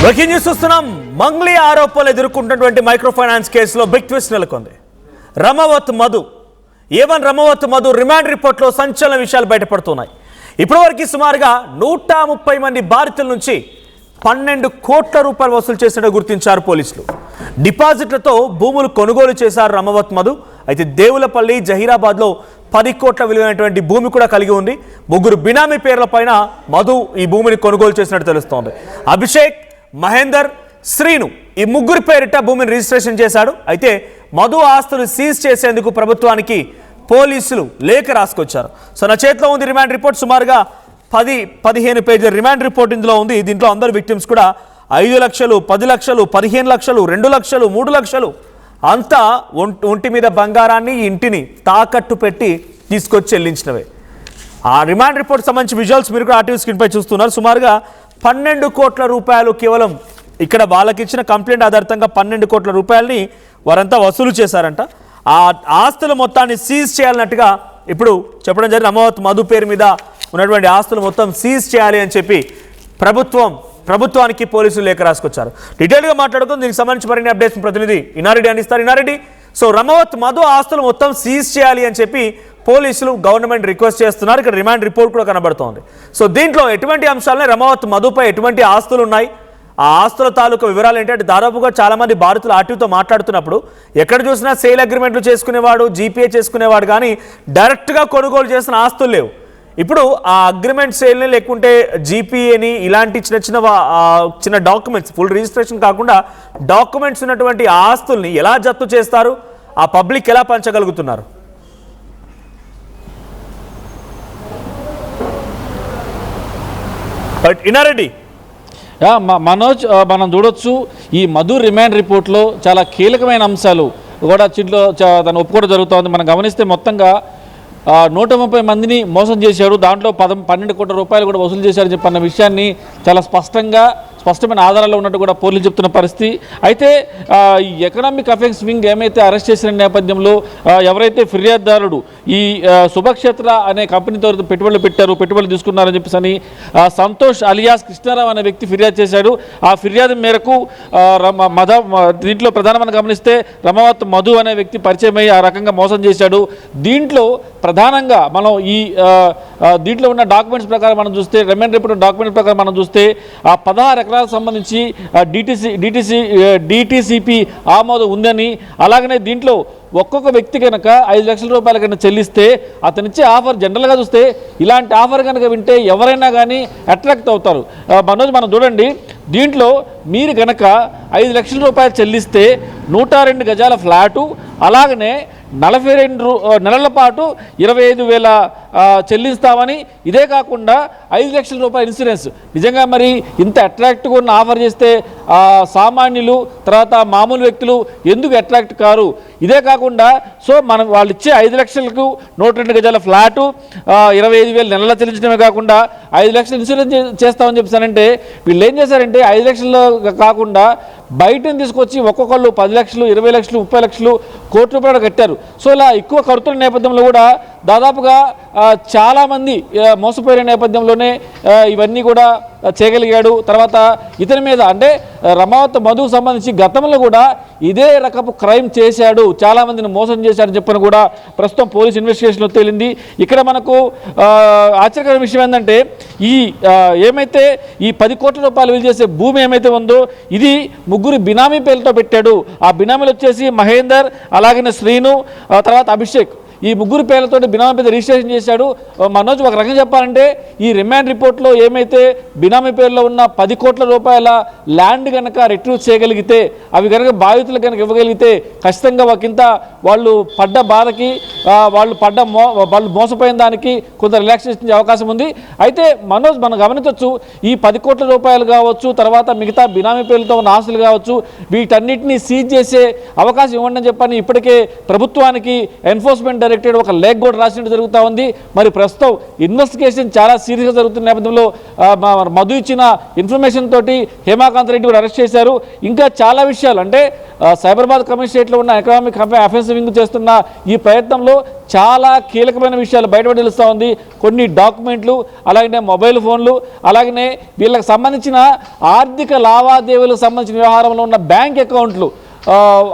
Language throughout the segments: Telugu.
బ్రేకింగ్ న్యూస్ చూస్తున్నాం. మంగ్లీ ఆరోపణలు ఎదుర్కొంటున్నటువంటి మైక్రో ఫైనాన్స్ కేసులో బిగ్ ట్విస్ట్ నెలకొంది. రమవత్ మధు రిమాండ్ రిపోర్ట్లో సంచలన విషయాలు బయటపడుతున్నాయి. ఇప్పటివరకు సుమారుగా 130 మంది బాధితుల నుంచి 12 కోట్ల రూపాయలు వసూలు చేసినట్టు గుర్తించారు పోలీసులు. డిపాజిట్లతో భూములు కొనుగోలు చేశారు రమవత్ మధు. అయితే దేవులపల్లి, జహీరాబాద్లో 10 కోట్ల విలువైనటువంటి భూమి కూడా కలిగి ఉంది. 3 బినామీ పేర్ల పైన మధు ఈ భూమిని కొనుగోలు చేసినట్టు తెలుస్తోంది. అభిషేక్, మహేందర్, శ్రీను ఈ 3 పేరిట భూమిని రిజిస్ట్రేషన్ చేశాడు. అయితే మధు ఆస్తులు సీజ్ చేసేందుకు ప్రభుత్వానికి పోలీసులు లేఖ రాసుకొచ్చారు. సో నా చేతిలో ఉంది రిమాండ్ రిపోర్ట్. సుమారుగా 10-15 పేజీల రిమాండ్ రిపోర్ట్ ఇందులో ఉంది. దీంట్లో అందరు విక్టిమ్స్ కూడా 5 లక్షలు, 10 లక్షలు, 15 లక్షలు, 2 లక్షలు, 3 లక్షలు అంతా ఒంటి మీద బంగారాన్ని, ఇంటిని తాకట్టు పెట్టి తీసుకొచ్చి చెల్లించినవే. ఆ రిమాండ్ రిపోర్ట్ సంబంధించి విజువల్స్ మీరు కూడా ఆర్టీవీ స్క్రీన్ పై చూస్తున్నారు. సుమారుగా 12 కోట్ల రూపాయలు కేవలం ఇక్కడ వాళ్ళకిచ్చిన కంప్లైంట్ ఆధారితంగా 12 కోట్ల రూపాయలని వారంతా వసూలు చేశారంట. ఆ ఆస్తుల మొత్తాన్ని సీజ్ చేయాలన్నట్టుగా ఇప్పుడు చెప్పడం జరిగింది. రమవత్ మధు పేరు మీద ఉన్నటువంటి ఆస్తులు మొత్తం సీజ్ చేయాలి అని చెప్పి ప్రభుత్వానికి పోలీసులు లేఖ రాసుకొచ్చారు. డీటెయిల్గా మాట్లాడుకుని దీనికి సంబంధించి మరిన్ని అప్డేట్స్ ప్రతినిధి ఇనారెడ్డి అందిస్తారు. ఇనారెడ్డి, సో రమవత్ మధు ఆస్తులు మొత్తం సీజ్ చేయాలి అని చెప్పి పోలీసులు గవర్నమెంట్ రిక్వెస్ట్ చేస్తున్నారు. ఇక్కడ రిమాండ్ రిపోర్ట్ కూడా కనబడుతోంది. సో దీంట్లో ఎటువంటి అంశాలని, రమవత్ మధుపై ఎటువంటి ఆస్తులు ఉన్నాయి, ఆ ఆస్తుల తాలూకా వివరాలు ఏంటంటే దాదాపుగా చాలామంది బాధితులు ఆర్టీవీతో మాట్లాడుతున్నప్పుడు ఎక్కడ చూసినా సేల్ అగ్రిమెంట్లు చేసుకునేవాడు, జీపీఏ చేసుకునేవాడు, కానీ డైరెక్ట్గా కొనుగోలు చేసిన ఆస్తులు లేవు. ఇప్పుడు ఆ అగ్రిమెంట్ సేల్ని లేకుంటే జీపీఏని ఇలాంటి చిన్న డాక్యుమెంట్స్, ఫుల్ రిజిస్ట్రేషన్ కాకుండా డాక్యుమెంట్స్ ఉన్నటువంటి ఆస్తుల్ని ఎలా జప్తు చేస్తారు, ఆ పబ్లిక్ ఎలా పంచగలుగుతున్నారు? ఇనారెడ్డి, మనోజ్, మనం చూడొచ్చు ఈ మధు రిమాండ్ రిపోర్ట్లో చాలా కీలకమైన అంశాలు కూడా చిట్లో తను ఒప్పుకోవడం జరుగుతోంది. మనం గమనిస్తే మొత్తంగా 130 మందిని మోసం చేశాడు, దాంట్లో 12 కోట్ల రూపాయలు కూడా వసూలు చేశారని చెప్పన్న విషయాన్ని చాలా స్పష్టమైన ఆధారాలు ఉన్నట్టు కూడా పోలీసులు చెప్తున్న పరిస్థితి. అయితే ఈ ఎకనామిక్ అఫెన్స్ వింగ్ ఏమైతే అరెస్ట్ చేసిన నేపథ్యంలో ఎవరైతే ఫిర్యాదుదారుడు ఈ శుభక్షేత్ర అనే కంపెనీతో పెట్టుబడులు తీసుకున్నారని చెప్పేసి సంతోష్ అలియాస్ కృష్ణారావు అనే వ్యక్తి ఫిర్యాదు చేశాడు. ఆ ఫిర్యాదు మేరకు దీంట్లో ప్రధానమైన గమనిస్తే రమవత్ మధు అనే వ్యక్తి పరిచయం అయ్యి ఆ రకంగా మోసం చేశాడు. దీంట్లో ప్రధానంగా మనం దీంట్లో ఉన్న డాక్యుమెంట్స్ ప్రకారం మనం చూస్తే, రిమాండ్ రిపోర్ట్ డాక్యుమెంట్ ప్రకారం మనం చూస్తే 16 ఎకరాలకు సంబంధించి డిటిసిపి ఆమోదం ఉందని, అలాగనే దీంట్లో ఒక్కొక్క వ్యక్తి కనుక 5 లక్షల రూపాయల కన్నా చెల్లిస్తే అతనిచ్చే ఆఫర్ జనరల్గా చూస్తే ఇలాంటి ఆఫర్ కనుక వింటే ఎవరైనా కానీ అట్రాక్ట్ అవుతారు. మనోజ్, మనం చూడండి, దీంట్లో మీరు కనుక 5 లక్షల రూపాయలు చెల్లిస్తే 102 గజాల ఫ్లాటు, అలాగనే 42 నెలల పాటు 25,000 చెల్లిస్తామని, ఇదే కాకుండా 5 లక్షల రూపాయల ఇన్సూరెన్స్. నిజంగా మరి ఇంత అట్రాక్ట్గా ఉన్న ఆఫర్ చేస్తే సామాన్యులు, తర్వాత మామూలు వ్యక్తులు ఎందుకు అట్రాక్ట్ కారు? ఇదే కాకుండా సో మనం వాళ్ళు ఇచ్చే 5 లక్షలకు 102 గజాల ఫ్లాటు, 25,000 నెలల చెల్లించడమే కాకుండా 5 లక్షలు ఇన్సూరెన్స్ చేస్తామని చెప్పానంటే వీళ్ళు ఏం చేశారంటే 5 లక్షల్లో కాకుండా బయటని తీసుకొచ్చి ఒక్కొక్కళ్ళు 10 లక్షలు, 20 లక్షలు, 30 లక్షలు, కోటి రూపాయలు కట్టారు. సో ఇలా ఎక్కువ ఖర్చుల నేపథ్యంలో కూడా దాదాపుగా చాలామంది మోసపోయిన నేపథ్యంలోనే ఇవన్నీ కూడా చేయగలిగాడు. తర్వాత ఇతని మీద అంటే రమవత్ మధుకు సంబంధించి గతంలో కూడా ఇదే రకపు క్రైమ్ చేశాడు, చాలామందిని మోసం చేశాడని చెప్పని కూడా ప్రస్తుతం పోలీస్ ఇన్వెస్టిగేషన్లో తేలింది. ఇక్కడ మనకు ఆశ్చర్యకరమైన విషయం ఏంటంటే ఏమైతే ఈ 10 కోట్ల రూపాయలు విలువ చేసే భూమి ఏమైతే ఉందో ఇది 3 బినామీ పేర్లతో పెట్టాడు. ఆ బినామీలు వచ్చేసి మహేందర్, అలాగే శ్రీను, తర్వాత అభిషేక్, ఈ 3 పేర్లతో బినామీ పేరు రిజిస్ట్రేషన్ చేశాడు. మనోజ్, ఒక రకంగా చెప్పాలంటే ఈ రిమాండ్ రిపోర్ట్లో ఏమైతే బినామీ పేరులో ఉన్న 10 కోట్ల రూపాయల ల్యాండ్ కనుక రిట్రీవ్ చేయగలిగితే, అవి కనుక బాధితులు కనుక ఇవ్వగలిగితే ఖచ్చితంగా ఒకంత వాళ్ళు పడ్డ బాధకి, వాళ్ళు మోసపోయిన దానికి కొంత రిలాక్సేషన్ ఇచ్చే అవకాశం ఉంది. అయితే మనోజ్, మనం గమనించవచ్చు ఈ 10 కోట్ల రూపాయలు కావచ్చు, తర్వాత మిగతా బినామీ పేర్లతో ఉన్న ఆస్తులు కావచ్చు, వీటన్నిటిని సీజ్ చేసే అవకాశం ఇవ్వండి అని చెప్పని ఇప్పటికే ప్రభుత్వానికి ఎన్ఫోర్స్మెంట్ డైరెక్టెడ్ ఒక లేఖ కూడా రాసినట్టు జరుగుతూ ఉంది. మరి ప్రస్తుతం ఇన్వెస్టిగేషన్ చాలా సీరియస్గా జరుగుతున్న నేపథ్యంలో మధు ఇచ్చిన ఇన్ఫర్మేషన్ తోటి హేమాకాంత్ రెడ్డి కూడా అరెస్ట్ చేశారు. ఇంకా చాలా విషయాలు అంటే సైబరాబాద్ కమిషనరేట్లో ఉన్న ఎకనామిక్ అఫైర్స్ వింగ్ చేస్తున్న ఈ ప్రయత్నంలో చాలా కీలకమైన విషయాలు బయటపడి తెలుస్తూ ఉంది. కొన్ని డాక్యుమెంట్లు, అలాగే మొబైల్ ఫోన్లు, అలాగనే వీళ్ళకి సంబంధించిన ఆర్థిక లావాదేవీలకు సంబంధించిన వ్యవహారంలో ఉన్న బ్యాంక్ అకౌంట్లు,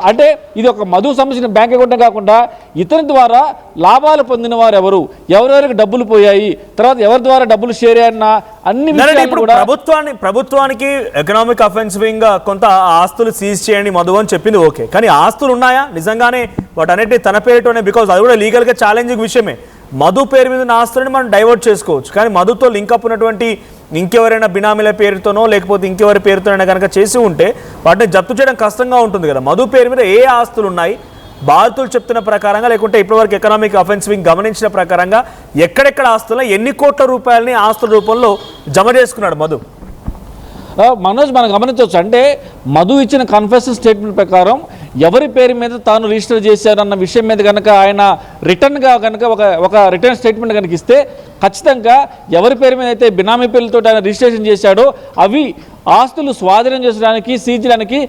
అంటే ఇది ఒక మధుకు సంబంధించిన బ్యాంక్ అకౌంటే కాకుండా ఇతని ద్వారా లాభాలు పొందిన వారు ఎవరెవరికి డబ్బులు పోయాయి, తర్వాత ఎవరి ద్వారా డబ్బులు షేర్ అయ్యాయన్న అన్ని విషయాలు కూడా ప్రభుత్వానికి ఎకనామిక్ అఫెన్స్ వింగ్ కొంత ఆస్తులు సీజ్ చేయండి మధు అని చెప్పింది. ఓకే, కానీ ఆస్తులు ఉన్నాయా నిజంగానే వాటన్నిటి తన పేరుతోనే? బికాజ్ అది కూడా లీగల్గా ఛాలెంజింగ్ విషయమే. మధు పేరు మీద ఉన్న ఆస్తులని మనం డైవర్ట్ చేసుకోవచ్చు, కానీ మధుతో లింకప్ ఉన్నటువంటి ఇంకెవరైనా బినామీల పేరుతోనో లేకపోతే ఇంకెవరి పేరుతోనైనా కనుక చేసి ఉంటే వాటిని జప్తు చేయడం కష్టంగా ఉంటుంది కదా. మధు పేరు మీద ఏ ఆస్తులు ఉన్నాయి, బాధితులు చెప్తున్న ప్రకారంగా లేకుంటే ఇప్పటివరకు ఎకనామిక్ అఫెన్స్ వింగ్ గమనించిన ప్రకారంగా ఎక్కడెక్కడ ఆస్తులు, ఎన్ని కోట్ల రూపాయలని ఆస్తుల రూపంలో జమ చేసుకున్నాడు మధు? మనోజ్, మనం గమనించవచ్చు. అంటే మధు ఇచ్చిన కన్ఫెషన్ స్టేట్మెంట్ ప్రకారం ఎవరి పేరు మీద తాను రిజిస్టర్ చేశారన్న విషయం మీద కనుక ఆయన రిటర్న్గా కనుక ఒక రిటర్న్ స్టేట్మెంట్ కనుక ఇస్తే ఖచ్చితంగా ఎవరి పేరు మీద అయితే బినామీ పేర్లతో ఆయన రిజిస్ట్రేషన్ చేశాడో అవి ఆస్తులు స్వాధీనం చేసడానికి, సీజ్ చేయడానికి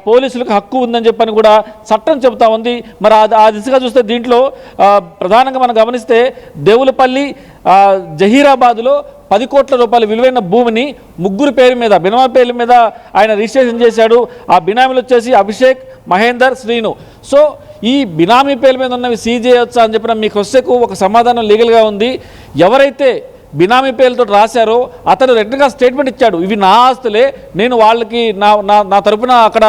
పోలీసులకు హక్కు ఉందని చెప్పని కూడా చట్టం చెబుతా ఉంది. మరి ఆ దిశగా చూస్తే దీంట్లో ప్రధానంగా మనం గమనిస్తే దేవులపల్లి జహీరాబాద్లో 10 కోట్ల రూపాయల విలువైన భూమిని ముగ్గురు పేరు మీద, బినామీ పేర్ల మీద ఆయన రిజిస్ట్రేషన్ చేశాడు. ఆ బినామీలు వచ్చేసి అభిషేక్, మహేందర్, శ్రీను. సో ఈ బినామీ పేర్ల మీద ఉన్నవి సీజ్ చేయొచ్చా అని చెప్పిన మీ క్వశ్చన్కు ఒక సమాధానం లీగల్గా ఉంది. ఎవరైతే బినామీ పేర్లతో రాశారో అతను రెగ్యులర్గా స్టేట్మెంట్ ఇచ్చాడు, ఇవి నా ఆస్తులే, నేను వాళ్ళకి నా తరపున అక్కడ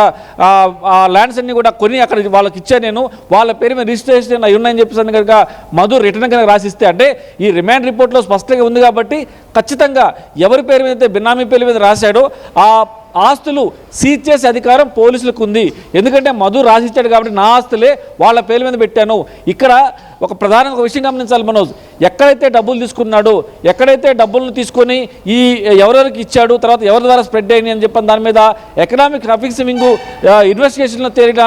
ఆ ల్యాండ్స్ అన్ని కూడా కొని అక్కడ వాళ్ళకి ఇచ్చాను, నేను వాళ్ళ పేరు మీద రిజిస్ట్రేషన్ అయి ఉన్నాయని చెప్పేసి కనుక మధు రిటర్న్ కనుక రాసిస్తే, అంటే ఈ రిమాండ్ రిపోర్ట్లో స్పష్టంగా ఉంది కాబట్టి ఖచ్చితంగా ఎవరి పేరు మీద అయితే బినామీ పేరు మీద రాశాడో ఆ ఆస్తులు సీజ్ చేసే అధికారం పోలీసులకు ఉంది. ఎందుకంటే మధు రాసిచ్చాడు కాబట్టి నా ఆస్తులే వాళ్ళ పేరు మీద పెట్టాను. ఇక్కడ ఒక ప్రధానంగా ఒక విషయం గమనించాలి మనోజ్, ఎక్కడైతే డబ్బులు తీసుకున్నాడో, ఎక్కడైతే డబ్బులను తీసుకొని ఈ ఎవరెవరికి ఇచ్చాడు, తర్వాత ఎవరి ద్వారా స్ప్రెడ్ అయ్యి అని చెప్పిన దాని మీద ఎకనామిక్ అఫెన్స్ వింగ్ ఇన్వెస్టిగేషన్లో తేలిన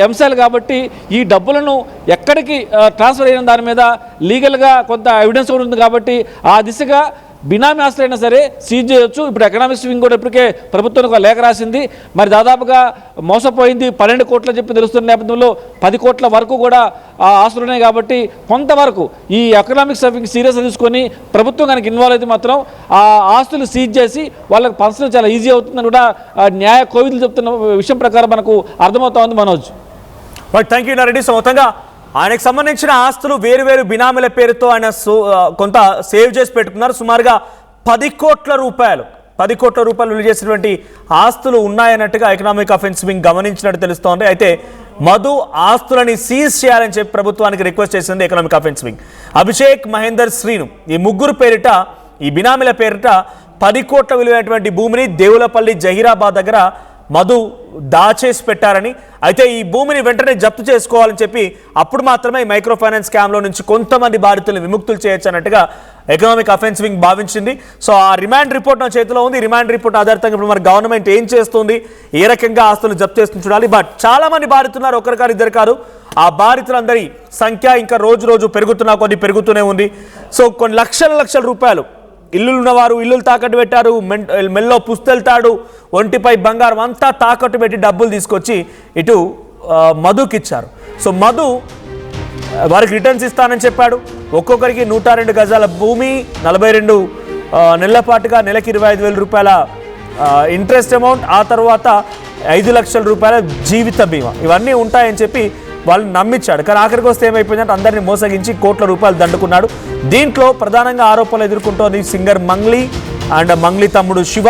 అంశాలు కాబట్టి ఈ డబ్బులను ఎక్కడికి ట్రాన్స్ఫర్ అయిన దాని మీద లీగల్గా కొంత ఎవిడెన్స్ కూడా ఉంది కాబట్టి ఆ దిశగా బినామీ ఆస్తులైనా సరే సీజ్ చేయొచ్చు. ఇప్పుడు ఎకనామిక్స్ వింగ్ కూడా ఇప్పటికే ప్రభుత్వానికి ఒక లేఖ రాసింది. మరి దాదాపుగా మోసపోయింది 12 కోట్ల చెప్పి తెలుస్తున్న నేపథ్యంలో 10 కోట్ల వరకు కూడా ఆ ఆస్తులు ఉన్నాయి కాబట్టి కొంతవరకు ఈ ఎకనామిక్స్ వింగ్ సీరియస్గా తీసుకొని ప్రభుత్వం కనుక ఇన్వాల్వ్ అయితే మాత్రం ఆ ఆస్తులు సీజ్ చేసి వాళ్ళకి పంచడం చాలా ఈజీ అవుతుందని కూడా న్యాయ కోవిదులు చెప్తున్న విషయం ప్రకారం మనకు అర్థమవుతా ఉంది Manoj. Thank you Nareddy. So మొత్తంగా ఆయనకు సంబంధించిన ఆస్తులు వేరు బినామీల పేరుతో ఆయన కొంత సేవ్ చేసి పెట్టుకున్నారు. సుమారుగా 10 కోట్ల రూపాయలు విలువ చేసినటువంటి ఆస్తులు ఉన్నాయన్నట్టుగా ఎకనామిక్ అఫెన్స్ వింగ్ గమనించినట్టు తెలుస్తోంది. అయితే మధు ఆస్తులని సీజ్ చేయాలని చెప్పి ప్రభుత్వానికి రిక్వెస్ట్ చేసింది economic offence wing. Abhishek, Mahender, Srinu ఈ ముగ్గురు పేరిట, ఈ బినామీల పేరిట 10 కోట్ల విలువైనటువంటి భూమిని దేవులపల్లి జహీరాబాద్ దగ్గర మధు దాచేసి పెట్టారని, అయితే ఈ భూమిని వెంటనే జప్తు చేసుకోవాలని చెప్పి అప్పుడు మాత్రమే ఈ మైక్రో ఫైనాన్స్ స్కామ్లో నుంచి కొంతమంది బాధితులను విముక్తులు చేయొచ్చు అన్నట్టుగా ఎకనామిక్ అఫెన్స్ వింగ్ భావించింది. సో ఆ రిమాండ్ రిపోర్ట్ నా చేతిలో ఉంది. రిమాండ్ రిపోర్ట్ ఆధారంగా ఇప్పుడు మరి గవర్నమెంట్ ఏం చేస్తుంది, ఏ రకంగా ఆస్తులు జప్తు చేస్తుంది చూడాలి. బట్ చాలా మంది బాధితున్నారు, ఒకరు కాదు ఇద్దరు కాదు. ఆ బాధితులందరి సంఖ్య ఇంకా రోజు కొన్ని పెరుగుతూనే ఉంది. సో కొన్ని లక్షల రూపాయలు ఇల్లులు ఉన్నవారు ఇల్లులు తాకట్టు పెట్టారు, మెల్లో పుస్తలు తాడు, ఒంటిపై బంగారం అంతా తాకట్టు పెట్టి డబ్బులు తీసుకొచ్చి ఇటు మధుకి ఇచ్చారు. సో మధు వారికి రిటర్న్స్ ఇస్తానని చెప్పాడు. ఒక్కొక్కరికి 102 గజాల భూమి, 42 నెలల పాటుగా నెలకి 25,000 రూపాయల ఇంట్రెస్ట్ అమౌంట్, ఆ తర్వాత 5 లక్షల రూపాయల జీవిత బీమా, ఇవన్నీ ఉంటాయని చెప్పి వాళ్ళు నమ్మించాడు. కానీ ఆఖరికి వస్తే ఏమైపోయిందంటే అందరినీ మోసగించి కోట్ల రూపాయలు దండుకున్నాడు. దీంట్లో ప్రధానంగా ఆరోపణలు ఎదుర్కొంటోంది సింగర్ మంగ్లీ అండ్ మంగ్లీ తమ్ముడు శివ,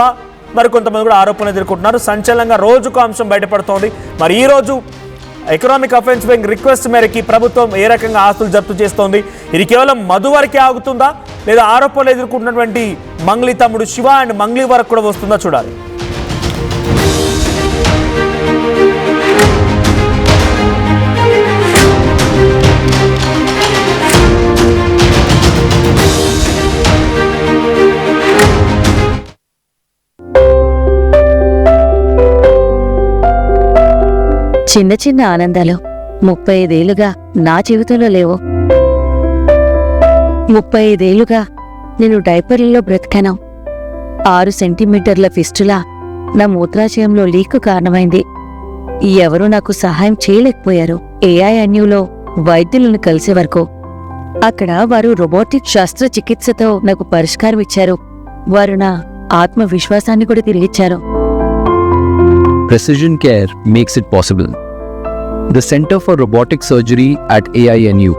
మరి కొంతమంది కూడా ఆరోపణలు ఎదుర్కొంటున్నారు. సంచలనంగా రోజుకు అంశం బయటపడుతోంది. మరి ఈరోజు ఎకనామిక్ అఫెన్స్ వింగ్ రిక్వెస్ట్ మేరకి ప్రభుత్వం ఏ రకంగా ఆస్తులు జప్తు చేస్తోంది, ఇది కేవలం మధు వరకే ఆగుతుందా లేదా ఆరోపణలు ఎదుర్కొంటున్నటువంటి మంగ్లీ తమ్ముడు శివ అండ్ మంగ్లీ వరకు కూడా వస్తుందా చూడాలి. చిన్న చిన్న ఆనందాలు 35 ఏళ్లుగా నా జీవితంలో లేవు. 35 ఏళ్లుగా నేను డైపర్లలో బ్రతికాను. 6 సెంటీమీటర్ల ఫిస్టులా నా మూత్రాశయంలో లీకు కారణమైంది. ఎవరూ నాకు సహాయం చేయలేకపోయారు. ఏఐఎన్యూలో వైద్యులను కలిసే వరకు. అక్కడ వారు రోబోటిక్ శస్త్రచికిత్సతో నాకు పరిష్కారం ఇచ్చారు. వారు నా ఆత్మవిశ్వాసాన్ని కూడా తిరిగిచ్చారు. Precision care makes it possible. The Center for Robotic Surgery at AINU